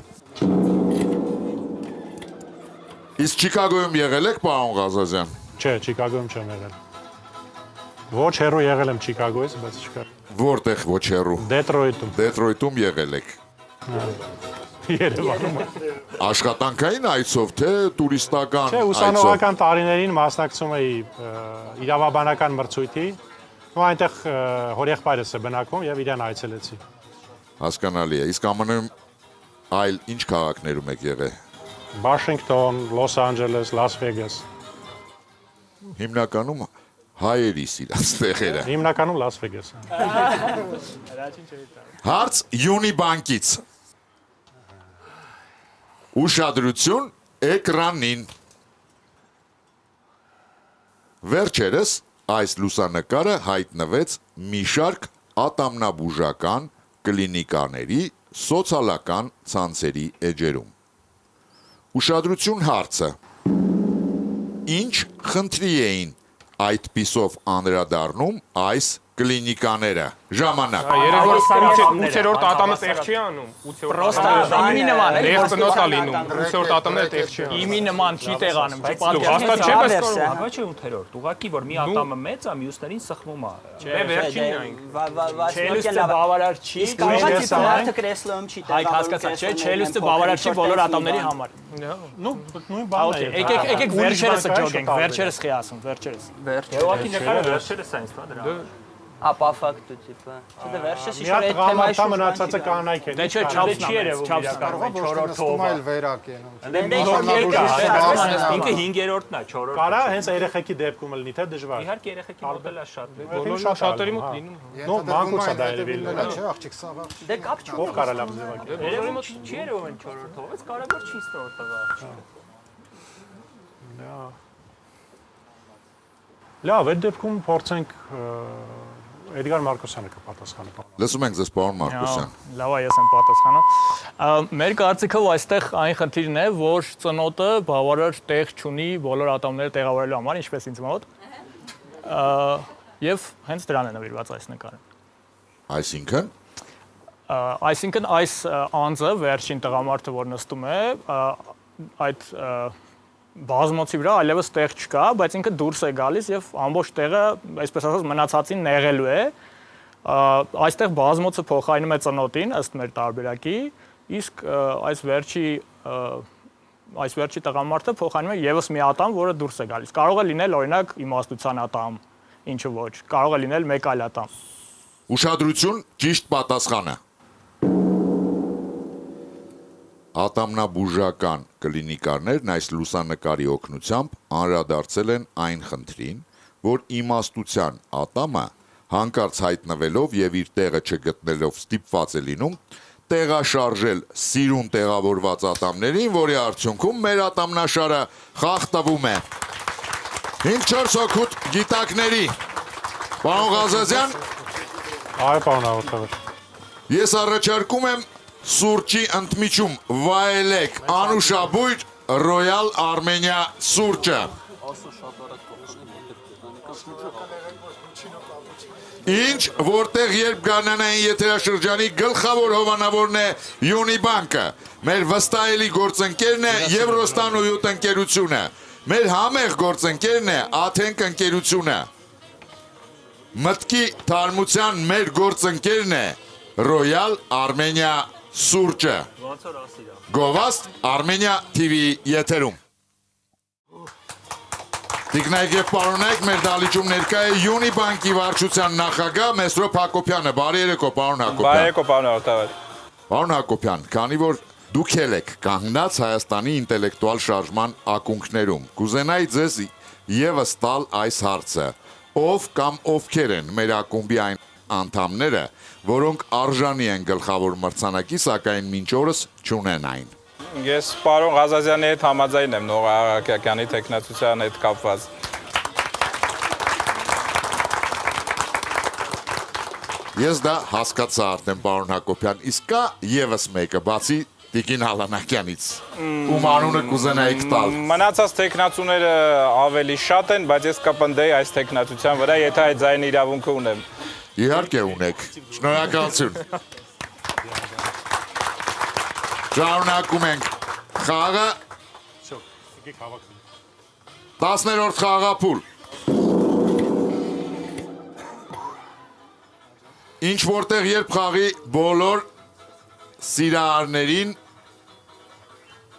Իսկ Չիկագոյում եղել եք, պարոն Ղազազյան։ Չէ, Չիկագոյում չեմ եղել։ Ոչ հեռու եղել եմ Չիկագոյից, բայց չկա։ Որտեղ ոչ հեռու։ Դետրոյթում։ Դետրոյթում եղել եք։ Երևանում։ Աշխատանքային այցով, թե տուրիստական Չէ, ուսանողական տարիներին մասնակցում էի իրավաբանական մրցույթի։ Ու այնտեղ հորեղբայրս է բնակվում եւ իրան այցելեցի։ Հասկանալի է։ Իսկ ԱՄՆ-ում այլ ինչ քաղաքներում եք եղել։ Վաշինգտոն, Լոս Անջելես, Լաս Վեգաս։ Հիմնականում հայերի սիրած տեղերը։ Հիմնականում Լաս Վեգաս։ Հարց Յունիբանկից։ Ուշադրություն էկրանին։ Վերջերս այս լուսանկարը հայտնվեց մի շարք ատամնաբուժական կլինիկաների սոցիալական ցանցերի էջերում։ Ուշադրություն հարցը։ Ինչ խնդրի էին այդպիսով անդրադառնում այս կլինիկաները։ Ժամանակ։ Երևի որ 8-րդ ատամը տեղ չի անում։ 8-րդ իմի նման է։ Տեղ տնոց է լինում։ 8-րդ ատամը տեղ չի անում։ Իմի նման չի տեղանում, չի Հաստատ չէ, բայց կարող։ Ոչ է 8-րդ, ուղղակի որ մի ատամը մեծ է, մյուսներին սխմում է։ Դե վերջինն այն։ Չելուստը բավարար չի, Կարողացի ծնարդը կրեսլոյում չի Այդ հասկացա, չէ, չելուստը բավարար չի բոլոր ատամների համար։ Նույն բանն է։ Եկեք վերջերս ջոգենք, վերջերս խի ասում, վերջերս։ Ուղղակի նկարը վերջերս է ինձ թվում դրա։ Ապա ֆակտը տիպը։ Չէ, վերջերս Մի հատ ղամատա մնացածը կանայք են։ Դե չէ, չափս չի երևում, չափս Կարող է ոչ թե նստում այլ վերակ Ինքը 5-րդն է, 4-րդն։ Կարա հենց երեխեքի դեպքում լինի, թե դժվար։ Իհարկե երեխեքի մոդելը շատ է։ բոլոր շատերի մոտ լինում։ Նո, մանկուց է դա երևի։ Չէ, աղջիկ սաղ։ Դե կապ չունի։ Ով կարա լավ ձևակերպել։ Երևի մոտ չի երևում են 4-րդով, բայց կարևոր չի 5-րդը։ Լավ, այդ դեպքում փորձենք Էդգար Մարկոսյանը կպատասխանի։ Լսում ենք ձեզ, պարոն Մարկոսյան։ Լավ է, ես եմ պատասխանում։ Մեր կարծիքով այստեղ այն խնդիրն է, որ ծնոտը բավարար տեղ չունի բոլոր ատամները տեղավորելու համար, ինչպես ինձ մոտ։ Եվ հենց դրան է նվիրված այս նկարը։ Այսինքն այս անձը, վերջին տղամարդը, որ նստում է, այդ բազմոցի վրա այլևս տեղ չկա, բայց ինքը դուրս է գալիս եւ ամբողջ տեղը, այսպես ասած, մնացածին նեղելու է։ Այստեղ բազմոցը փոխարինում է ծնոտին ըստ մեր տարբերակի, իսկ այս վերջի տղամարդը փոխարինում է եւս մի ատամ, որը դուրս է գալիս։ Կարող է լինել օրինակ իմաստության ատամ, ինչը ոչ, կարող է լինել մեկ այլ ատամ։ Ուշադրություն, ճիշտ պատասխանը։ Ատամնաբուժական կլինիկաներն այս լուսանկարի օգնությամբ անդրադարձել են այն խնդրին, որ իմաստության ատամը հանկարծ հայտնվելով եւ իր տեղը չգտնելով ստիպված է լինում տեղաշարժել սիրուն տեղավորված ատամներին, որի արդյունքում մեր ատամնաշարը խախտվում է։ 5-4 հոգուտ գիտակների։ Պարոն Ղազազյան, Այո, պարոն Աղոթավեր։ ես առաջարկում եմ սուրճի ընդմիջում վայելեք անուշաբույր Royal Armenia սուրճը։ Ինչ, որտեղ երբ գարնանային եթերաշրջանի գլխավոր հովանավորն է Յունիբանկը, մեր վստահելի գործընկերն է Եվրոստան ու յուտ ընկերությունը, մեր համեղ գործընկերն է Աթենք ընկերությունը, մտքի թարմության մեր գործընկերն է Royal Armenia սուրճը։ Գովաստ Armenia TV եթերում։ Տիկնայք եւ պարոնայք, մեր դալիճում ներկա է Յունիբանկի վարչության նախագահ Մեսրոպ Հակոբյանը։ Բարի երեկո, պարոն Հակոբյան։ Բարի երեկո, պարոն Արտավեր։ Պարոն Հակոբյան, քանի որ դուք եք կանգնած Հայաստանի ինտելեկտուալ շարժման ակունքներում, կուզենայի ձեզ եւս տալ այս հարցը. ով կամ ովքեր են մեր ակումբի այն անդամները, որոնք արժանի են գլխավոր մրցանակի, սակայն մինչ օրս չունեն այն։ Ես պարոն Ղազազյանի հետ համաձայն եմ Նողա Աղաքյանի տեխնացության հետ կապված։ Ես դա հասկացա արդեն, պարոն Հակոբյան, իսկ կա եւս մեկը, բացի Տիկին Հալանակյանից, ում անունը կուզենայիք տալ։ Մնացած տեխնացուները ավելի շատ են, բայց ես կպնդեի այս տեխնացության վրա, եթե այդ ձայնի իրավունքը ունեմ։ Իհարկե ունեք։ Շնորհակալություն։ Շարունակում ենք խաղը 10-րդ խաղափուլ։ Ինչ որտեղ երբ խաղի բոլոր սիրահարներին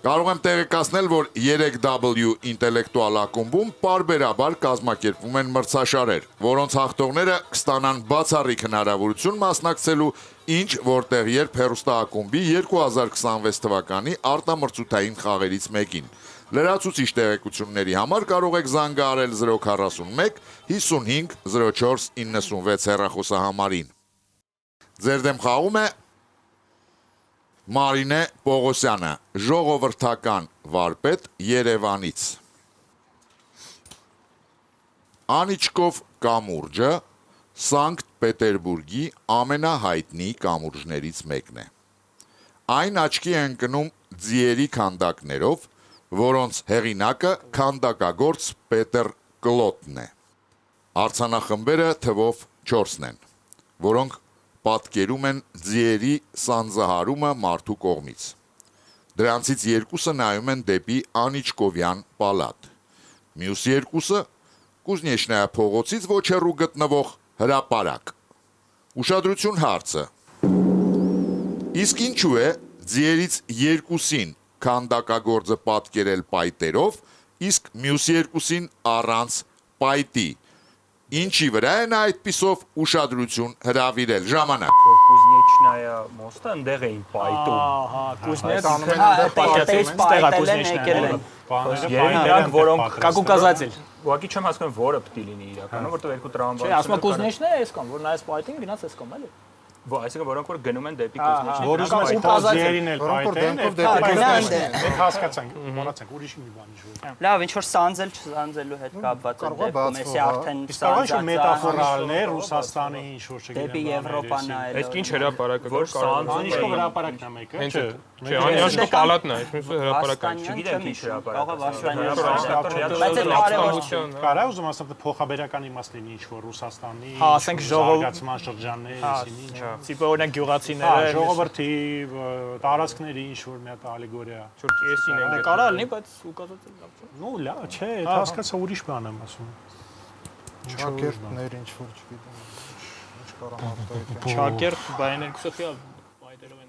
կարող եմ տեղեկացնել, որ 3W ինտելեկտուալ ակումբում պարբերաբար կազմակերպվում են մրցաշարեր, որոնց հաղթողները կստանան բացառիկ հնարավորություն մասնակցելու ինչ որտեղ երբ հեռուստաակումբի 2026 թվականի արտամրցութային խաղերից մեկին։ Լրացուցիչ տեղեկությունների համար կարող եք զանգահարել 041 55 04 96 հեռախոսահամարին։ Ձեր դեմ խաղում է Մարինե Պողոսյանը, ժողովրդական վարպետ Երևանից։ Անիչկով կամուրջը Սանկտ Պետերբուրգի ամենահայտնի կամուրջներից մեկն է։ Այն աչքի է ընկնում ձիերի քանդակներով, որոնց հեղինակը քանդակագործ Պետեր Կլոտն է։ Արձանախմբերը թվով 4-ն են, որոնք պատկերում են ձիերի սանձահարումը մարդու կողմից։ Դրանցից երկուսը նայում են դեպի Անիչկովյան պալատ։ Մյուս երկուսը Կուզնեչնայա փողոցից ոչ հեռու գտնվող հրապարակ։ Ուշադրություն հարցը։ Իսկ ինչու է ձիերից երկուսին քանդակագործը պատկերել պայտերով, իսկ մյուս երկուսին առանց պայտի։ Ինչի վրա է նա այդպիսով ուշադրություն հրավիրել ժամանակ։ Որ Կուզնեչնայա մոստը ընդեղ էին պայտում։ Ահա, Նրանք, որոնք կակուկազացել։ ուղղակի չեմ հասկանում, որը պետք է լինի իրականում, որտեղ երկու տրամաբան։ Չէ, ասում եմ Կուզնեչն է այս կամ, որ նայես պայտին գնաց այս կամ, էլի։ Այսինքն որոնք որ գնում են դեպի Կուզնեչնայա։ Որ ուզում ես պայտերին էլ պայտեն, այդ հասկացանք, մոռացանք, ուրիշ մի բան ինչ որ։ Լավ, ինչ որ սանձել չսանձելու հետ կապված է դեպքում, էսի արդեն Իսկ մետաֆորալն է Ռուսաստանի ինչ որ չգիտեմ։ դեպի Եվրոպա նայել։ Այդ ինչ հրապարակը Որ սանձում Անիչկով հրապարակն է մեկը, չէ։ Չէ, Անիչկով պալատն է, այս հրապարակը։ Չգիտեմ ինչ հրապարակ։ Կարա ուզում ասեմ փոխաբերական իմաստ լինի ինչ որ Ռուսաստանի Հա, ասենք զարգացման շրջաններ, ինչ։ Տիպը օրինակ գյուղացիները, Ժողովրդի տարածքների ինչ որ մի հատ ալեգորիա։ Չոր կեսին են։ կարա լինի, բայց ուկազացել լավ չէ։ Ну, լավ, չէ, այդ հասկացա ուրիշ բան եմ ասում։ Չակերտներ ինչ որ չգիտեմ։ Ինչ կարող ավտոյի։ Չակերտ բայեն երկուսը խիալ բայդերով են։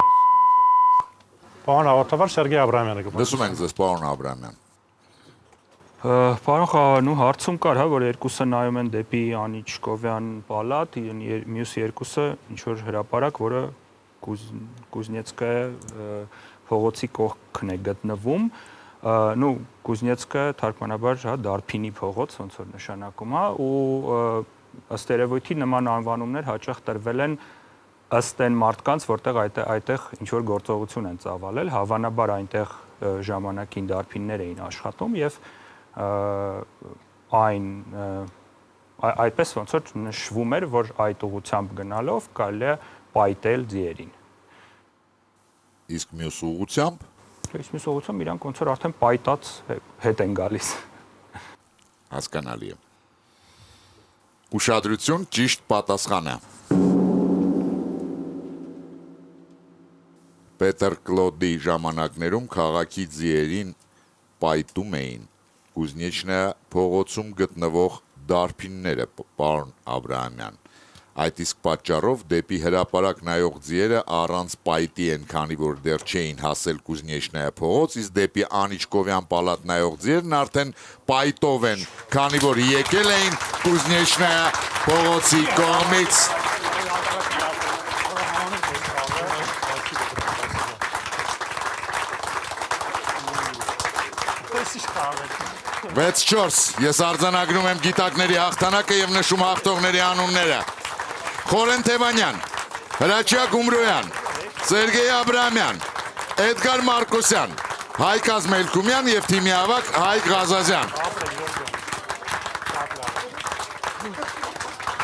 Պարոն հաղորդավար Սերգեյ Աբրահամյանը գտնվում։ Լսում ենք ձեզ, պարոն Աբրահամյան։ Պարոն Խավարն ու հարցում կար, հա, որ երկուսը նայում են դեպի Անիչկովյան պալատ, մյուս երկուսը ինչ որ հրապարակ, որը Կուզնեցկայա փողոցի կողքն է գտնվում։ Ну, Կուզնեցկը թարգմանաբար հա դարբինի փողոց, ոնց որ նշանակում է, ու ըստ երևույթի նման անվանումներ հաճախ տրվել են ըստ այն մարդկանց, որտեղ այդտեղ ինչ որ գործողություն են ծավալել, հավանաբար այնտեղ ժամանակին դարբիններ էին աշխատում եւ այդպես ոնց որ նշվում էր, որ այդ ուղությամբ գնալով կարելի է պայտել ձիերին։ Իսկ մյուս ուղությամբ Իսկ մյուս ուղությամբ իրանք ոնց որ արդեն պայտած հետ են գալիս։ հասկանալի է։ Ուշադրություն, ճիշտ պատասխանը։ Պետեր Կլոդի ժամանակներում քաղաքի ձիերին պայտում էին Կուզնեչնայա փողոցում գտնվող դարբինները, պարոն Աբրահամյան։ Այդ իսկ պատճառով դեպի հրապարակ նայող ձիերը առանց պայտի են, քանի որ դեռ չէին հասել Կուզնեչնայա փողոց, իսկ դեպի Անիչկովյան պալատ նայող ձիերն արդեն պայտով են, քանի որ եկել էին Կուզնեչնայա փողոցի կողմից։ Վեց 4, ես արձանագրում եմ գիտակների հաղթանակը և նշում հաղթողների անունները։ Խորեն Թևանյան, Հրաչյա Գումրոյան, Սերգեյ Աբրամյան, Էդգար Մարկոսյան, Հայկ Ազմելքումյան և թիմի ավակ Հայկ Ղազազյան։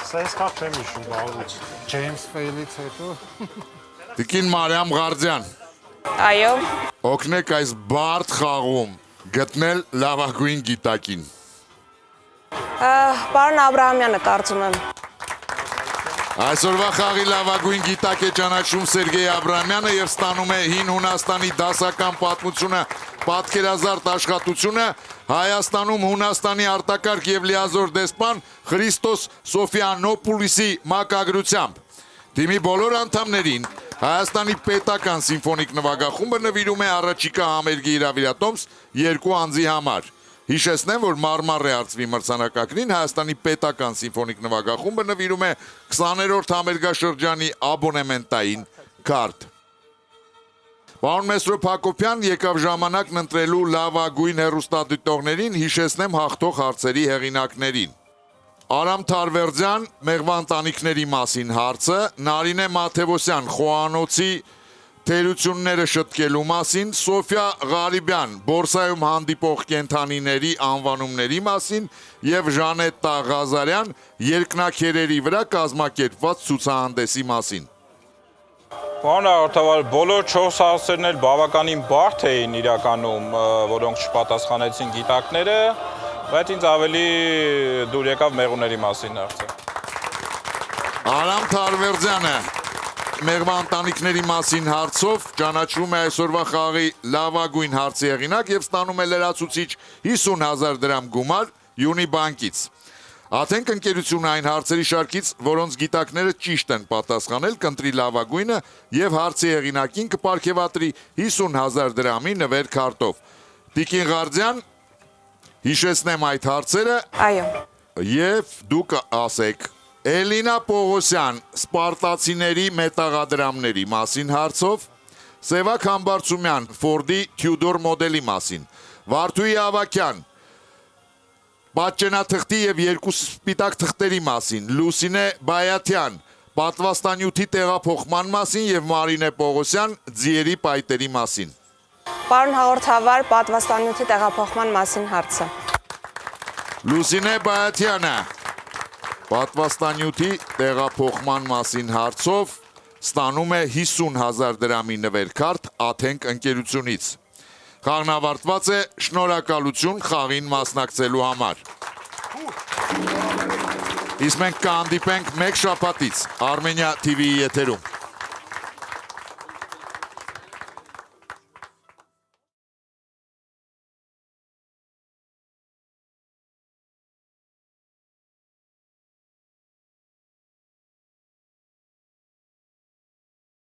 Սա ես կապ չեմ իշում բաղուց։ Ջեյմս Ֆեյլից հետո։ Տիկին Մարիամ Ղարդյան, Այո, օգնեք այս բարդ խաղում գտնել լավագույն գիտակին։ պարոն Աբրահամյանը կարծում եմ։ Այսօրվա խաղի լավագույն գիտակ է ճանաչում Սերգեյ Աբրամյանը և ստանում է հին Հունաստանի դասական պատմությունը, պատկերազարդ աշխատությունը Հայաստանում Հունաստանի արտակարգ և լիազոր դեսպան Խրիստոս Սոֆիանոպուլիսի մակագրությամբ։ Թիմի բոլոր անդամներին Հայաստանի պետական սիմֆոնիկ նվագախումբը նվիրում է առաջիկա համերգի իրավիրատոմս 2 անձի համար։ Հիշեցնեմ, որ Մարմար Արծվի մրցանակակրին Հայաստանի պետական սիմֆոնիկ նվագախումբը նվիրում է 20-րդ համերգաշրջանի աբոնեմենտային քարտ։ Պարոն Մեսրոպ Հակոբյան, եկավ ժամանակն ընտրելու լավագույն հեռուստադիտողներին, հիշեցնեմ հաղթող հարցերի հեղինակներին։ Արամ Թարվերձյան, մեղվա ընտանիքների մասին հարցը, Նարինե Մաթևոսյան, խոհանոցի թերությունները շտկելու մասին, Սոֆիա Ղարիբյան, բորսայում հանդիպող կենդանիների անվանումների մասին և Ժանետտա Ղազարյան, երկնաքերերի վրա կազմակերպված ցուցահանդեսի մասին։ Պարոն հաղորդավար, բոլոր 4 հարցերն էլ բավականին բարդ էին իրականում, որոնք չպատասխանեցին գիտակները, բայց ինձ ավելի դուր եկավ մեղուների մասին հարցը։ Արամ Թարվերձյանը մեղվա ընտանիքների մասին հարցով ճանաչվում է այսօրվա խաղի լավագույն հարցի հեղինակ և ստանում է լրացուցիչ 50,000 դրամ գումար Յունիբանկից։ Աթենք ընկերությունը այն հարցերի շարքից, որոնց գիտակները ճիշտ են պատասխանել, կընտրի լավագույնը և հարցի հեղինակին կպարգևատրի 50,000 դրամի նվեր քարտով։ Տիկին Ղարդյան, հիշեցնեմ այդ հարցերը։ Այո։ Եվ դուք ասեք, Էլինա Պողոսյան, սպարտացիների մետաղադրամների մասին հարցով, Սևակ Համբարձումյան, Ֆորդի Թյուդոր մոդելի մասին, Վարդուհի Ավակյան, պատճենաթղթի և 2 սպիտակ թղթերի մասին, Լուսինե Բայաթյան, պատվաստանյութի տեղափոխման մասին և Մարինե Պողոսյան, ձիերի պայտերի մասին։ Պարոն հաղորդավար, պատվաստանյութի տեղափոխման մասին հարցը։ Լուսինե Բայաթյանը, պատվաստանյութի տեղափոխման մասին հարցով ստանում է 50,000 դրամի նվեր քարտ Աթենք ընկերությունից։ Խաղն ավարտված է, շնորհակալություն խաղին մասնակցելու համար։ Իսկ մենք կհանդիպենք մեկ շաբաթից Armenia TV-ի եթերում։